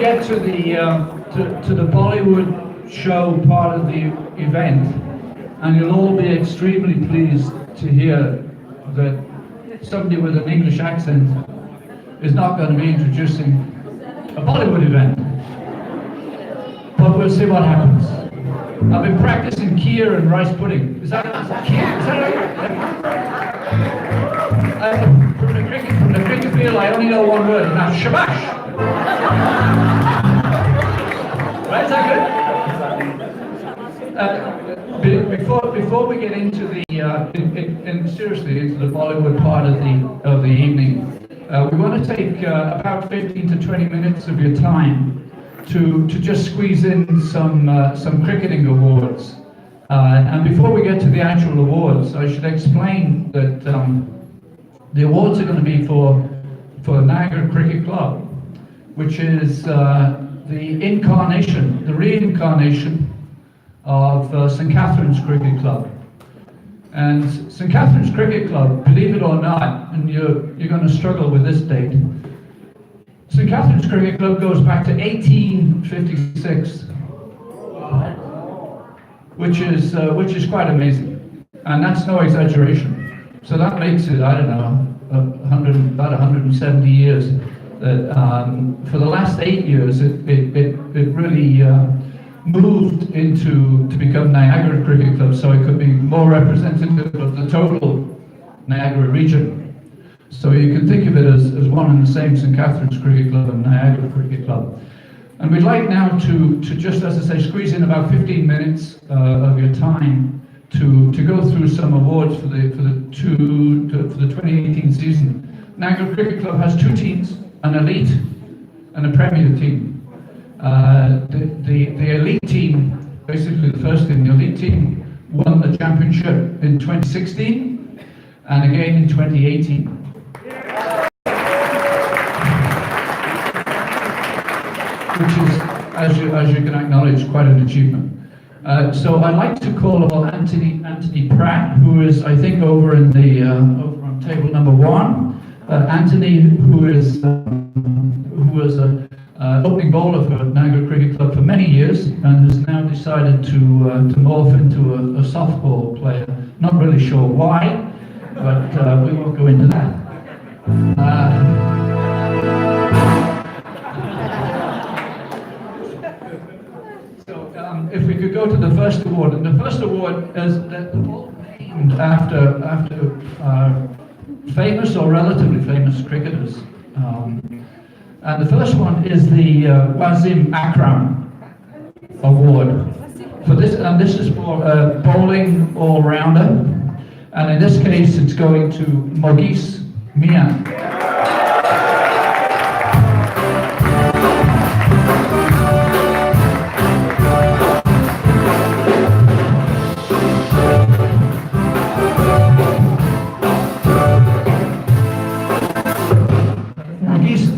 get to the Bollywood show part of the event, and you'll all be extremely pleased to hear that somebody with an English accent is not going to be introducing a Bollywood event. But we'll see what happens. I've been practicing kheer and rice pudding. Is that kheer? Is that right? From the cricket field, I only know one word, and that's shabash. Right, is that good? Before we get into the seriously into the Bollywood part of the evening, we want to take about 15 to 20 minutes of your time to just squeeze in some cricketing awards. And before we get to the actual awards, I should explain that the awards are going to be for Niagara Cricket Club, which is the reincarnation of St. Catherine's Cricket Club. And St. Catherine's Cricket Club, believe it or not, and you're going to struggle with this date, St. Catherine's Cricket Club goes back to 1856, which is quite amazing, and that's no exaggeration. So that makes it, I don't know, about 170 years. That for the last 8 years, it really moved to become Niagara Cricket Club, so it could be more representative of the total Niagara region. So you can think of it as one and the same, St. Catherine's Cricket Club and Niagara Cricket Club. And we'd like now to just, as I say, squeeze in about 15 minutes of your time to go through some awards for the 2018 season. Niagara Cricket Club has two teams, an elite and a premier team. The elite team, basically the first team, the elite team won the championship in 2016 and again in 2018. Which is, as you can acknowledge, quite an achievement. So I'd like to call upon Anthony Pratt, who is, I think, over on table number 1. Anthony, who was an opening bowler for Niagara Cricket Club for many years, and has now decided to morph into a softball player. Not really sure why, but we won't go into that. If we could go to the first award, and the first award is all named after famous or relatively famous cricketers. And the first one is the Wasim Akram Award. For this, and this is for bowling all-rounder, and in this case it's going to Mogis Mian.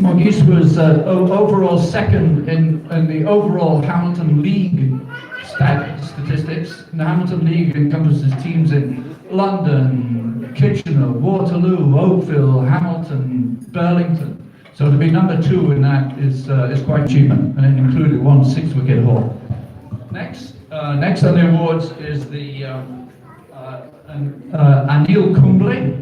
Mogis was overall second in the overall Hamilton League statistics. The Hamilton League encompasses teams in London, Kitchener, Waterloo, Oakville, Hamilton, Burlington. So to be number 2 in that is quite achievement, and it included 1 6-wicket haul. Next on the awards is the Anil Kumble.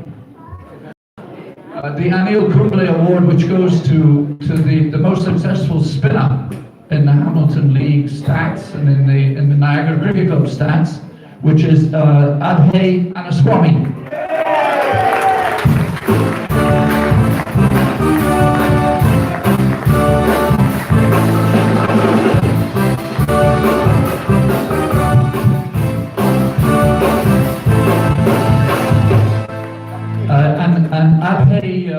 The Anil Kumble Award, which goes to the most successful spinner in the Hamilton League stats and in the Niagara Cricket Club stats, which is Abhay Anaswamy. And Abhay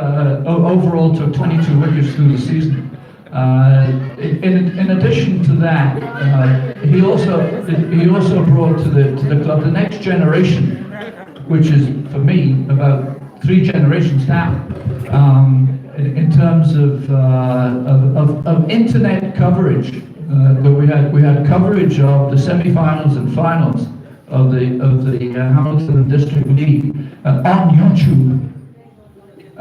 overall took 22 wickets through the season. In addition to that, he also brought to the club the next generation, which is for me about 3 generations down, in terms of internet coverage. But we had coverage of the semi-finals and finals of the Hamilton District League on YouTube.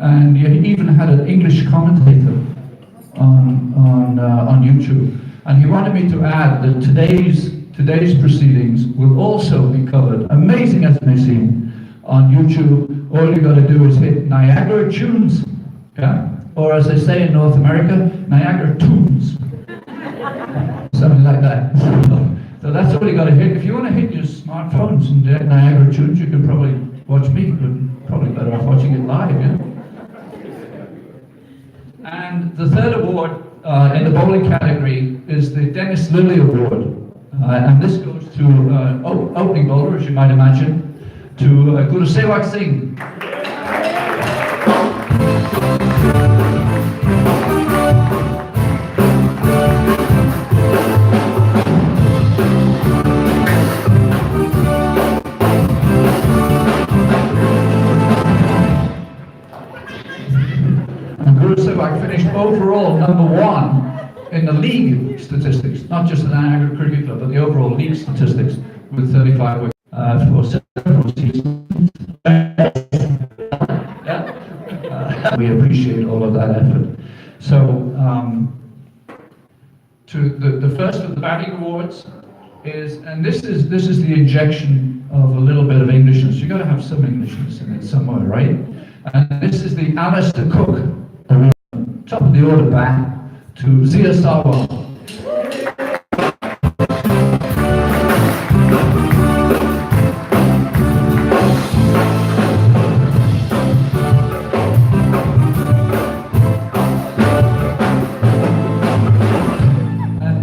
And you even had an English commentator on YouTube. And he wanted me to add that today's proceedings will also be covered, amazing as it may seem, on YouTube. All you got to do is hit Niagara Tunes, yeah? Or as they say in North America, Niagara Tunes. Something like that. So that's all you got to hit. If you want to hit your smartphones and get Niagara Tunes, you can probably watch me, but probably better off watching it live, yeah? And the third award in the bowling category is the Dennis Lilly Award. And this goes to opening bowler, as you might imagine, to Guru Sewak Singh. Finished overall #1 in the league statistics, not just the Niagara Cricket Club, but the overall league statistics with 35 wickets for several seasons. We appreciate all of that effort. So, to the first of the batting awards is, and this is the injection of a little bit of Englishness. You got to have some Englishness in it somewhere, right? And this is the Alistair Cook Award. Top of the order back to Zia Sarwar.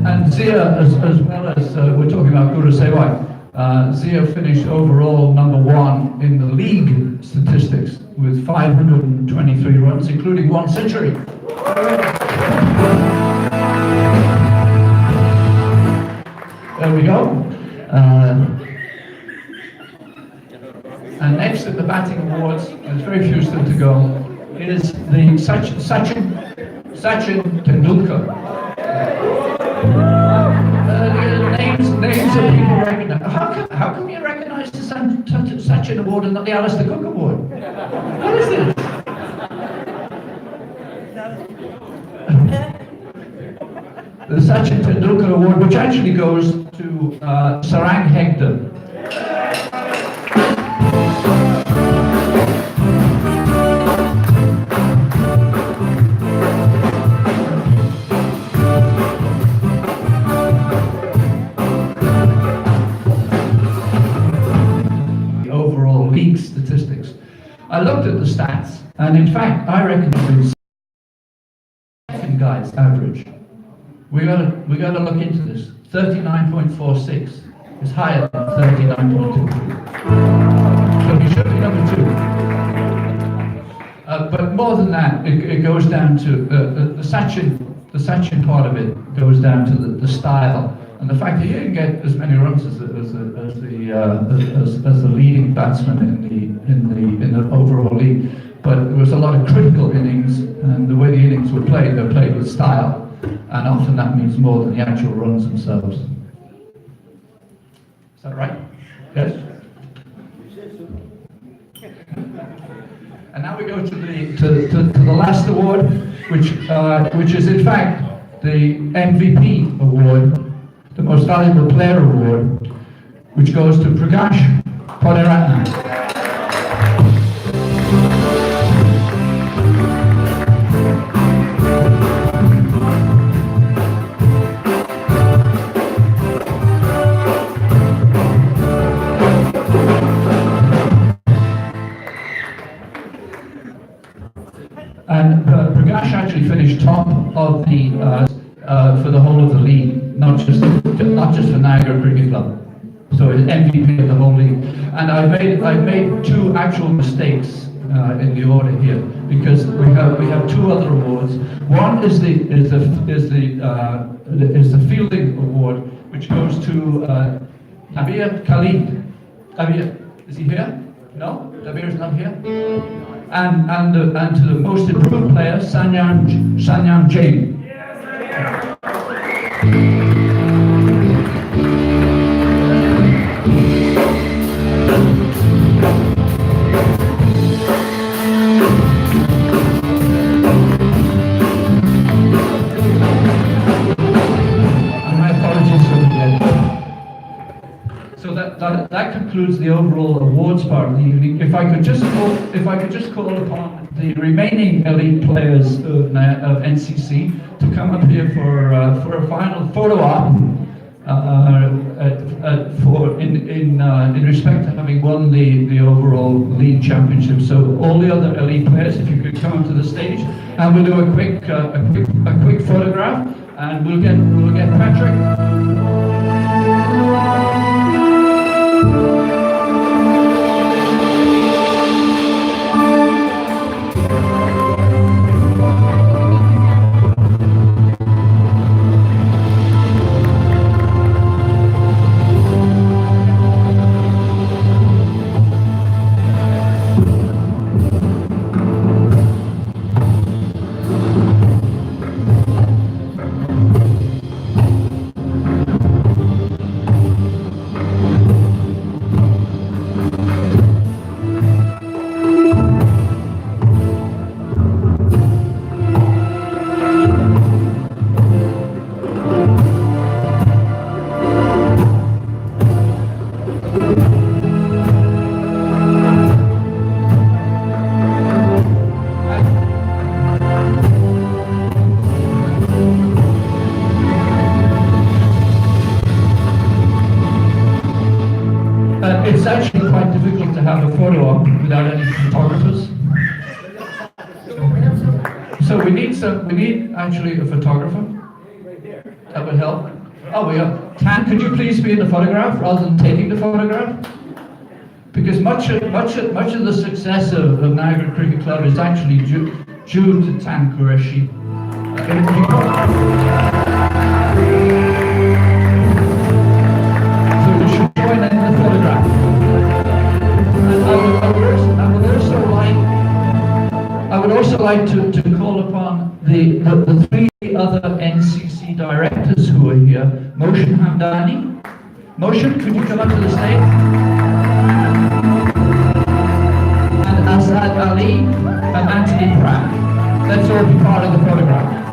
And Zia, as well as we're talking about Guru Sewak, Zia finished overall #1 in the league statistics with 523 runs, including 1 century. There we go. And next at the batting awards, there's very few still to go, is the Sachin Tendulkar. Names that people recognize. How come you recognize the Sachin Award and not the Alistair Cook Award? What is this? The Sachin Tendulkar Award, which actually goes to Sarang Hegde. The overall league statistics. I looked at the stats, and in fact, I reckon it's second guy's average. We gotta look into this. 39.46 is higher than 39.2. So he should be #2. But more than that, it goes down to the Sachin part of it goes down to the style and the fact that he didn't get as many runs as the leading batsman in the overall league. But there was a lot of critical innings, and the way the innings were played, they're played with style. And often that means more than the actual runs themselves. Is that right? Yes? And now we go to the last award, which is in fact the MVP award, the Most Valuable Player award, which goes to Prakash Poderatna. And Prakash actually finished top of the for the whole of the league, not just for Niagara Cricket Club. So it's MVP of the whole league. And I made 2 actual mistakes in the order here, because we have 2 other awards. One is the fielding award, which goes to Nabir Khalid. Nabir, is he here? No, Nabir is not here. And to the most improved player, Sanyam Jain. So that concludes the overall awards part of the evening. If I could just call upon the remaining elite players of NCC to come up here for a final photo op in respect to having won the overall league championship. So all the other elite players, if you could come onto the stage, and we'll do a quick photograph, and we'll get Patrick. It's actually quite difficult to have a photo op without any photographers. So we need actually a photographer. That would help. Oh, we are. Tan, could you please be in the photograph rather than taking the photograph? Because much of the success of Niagara Cricket Club is actually due to Tan Qureshi. So we should join in the photograph. I would also like to call upon the three other NCC directors who are here. Moshin Hamdani. Moshin, could you come up to the stage? And Azad Ali and Anthony Pratt. Let's all be part of the photograph.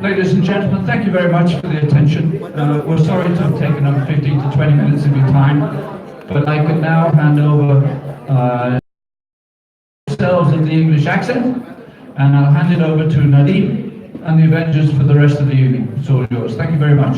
Ladies and gentlemen, thank you very much for the attention. We're sorry to have taken up 15 to 20 minutes of your time, but I could now hand over yourselves in the English accent, and I'll hand it over to Nadeem and the Avengers for the rest of the evening. It's all yours. Thank you very much.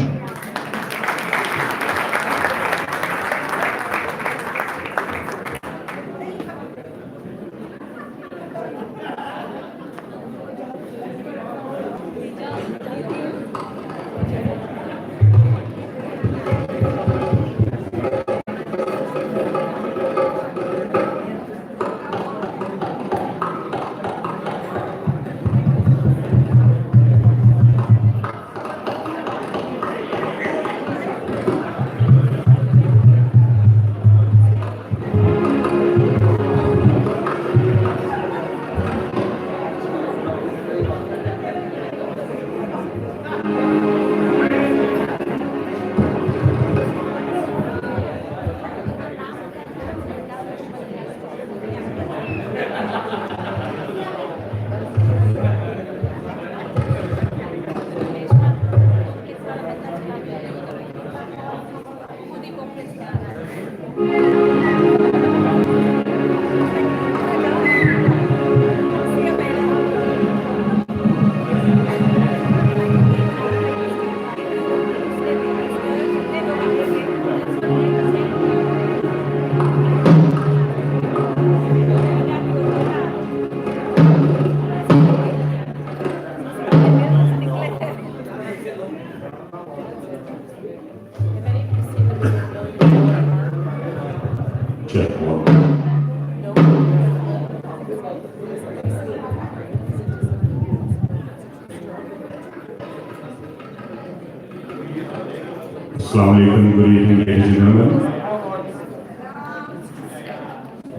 Assalamu alaikum, good evening, ladies and gentlemen.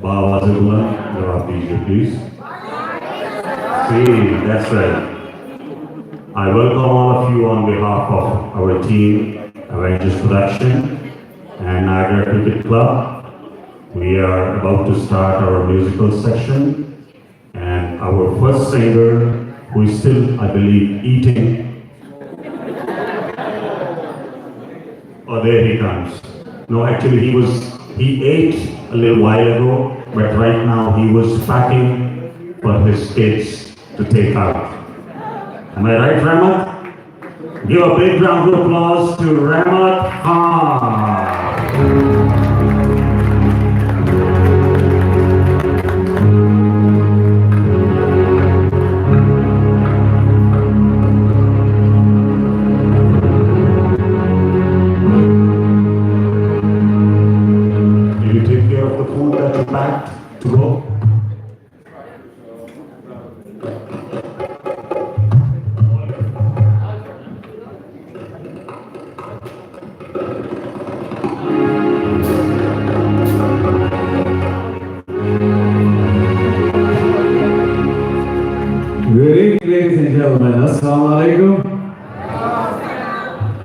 Bawa Zibullah, Jawab DJ, please. See, that's right. I welcome all of you on behalf of our team, Avengers Production and Niagara Cricket Club. We are about to start our musical section, and our first singer, who is still, I believe, eating. Oh, there he comes. No, actually he ate a little while ago, but right now he was packing for his kids to take out. Am I right, Ramat? Give a big round of applause to Ramat Khan. Back to go. Good evening, ladies and gentlemen. Assalamu alaikum.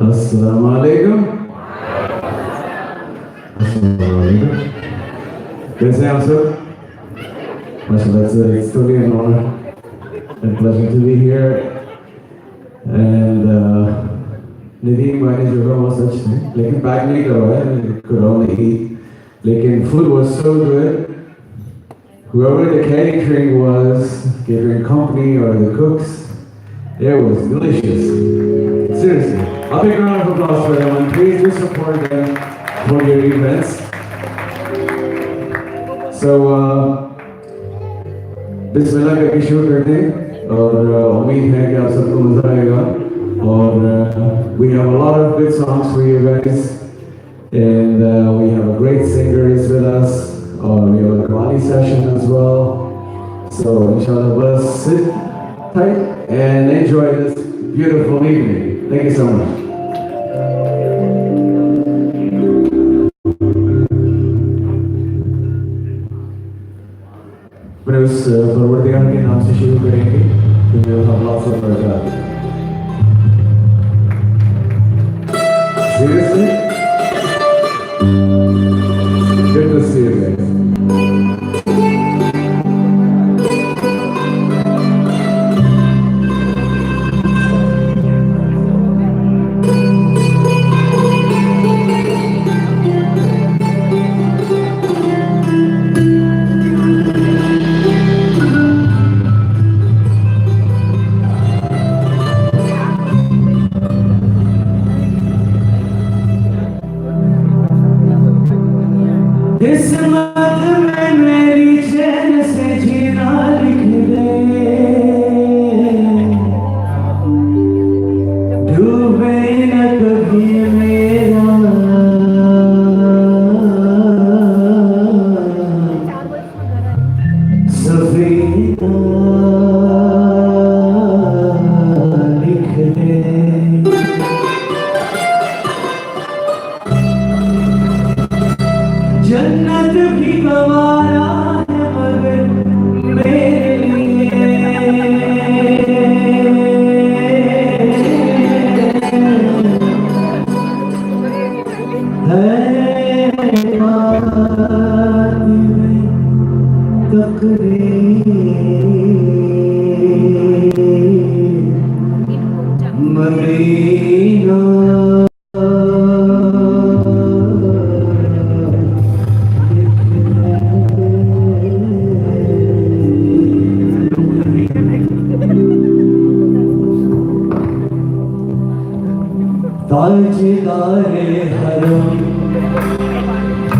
Assalamu alaikum. Assalamu alaikum. Yes, I am, sir. It's truly an honor and pleasure to be here. And Nadeem, I need to go such thing. Lekin back nahi karo hai, could only eat. Lekin food was so good. Whoever the catering was, catering company or the cooks, it was delicious. Seriously. A big round of applause for them, and please do support them for their events. So, बिस्मिल्लाह करके शुरू करते हैं और उम्मीद है कि आप सबको मजा आएगा और we have a lot of good songs for you guys and we have a great singers with us we have a Qawwali session as well, so inshallah let's sit tight and enjoy this beautiful evening. Thank you so much. उस परवरदिगार के नाम से शुरू करेंगे क्योंकि हम lots of बरकत. Seriously? Good to see you guys.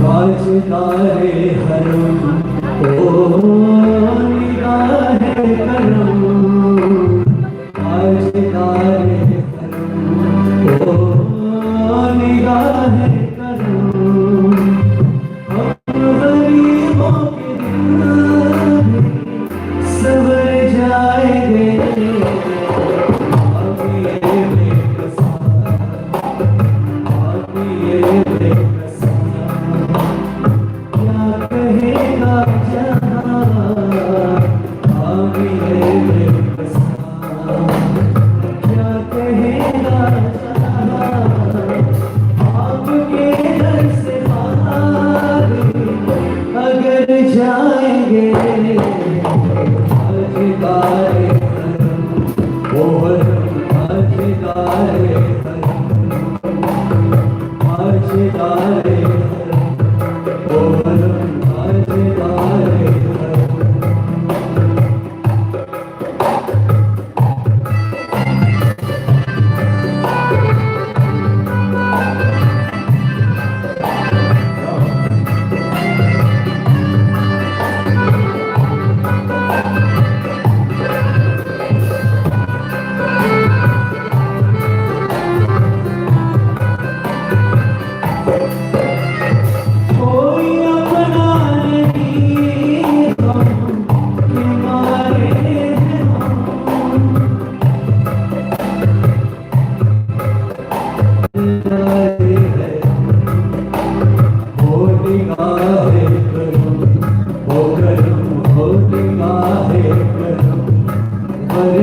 ताजदारे हरम ओ निगाहे करम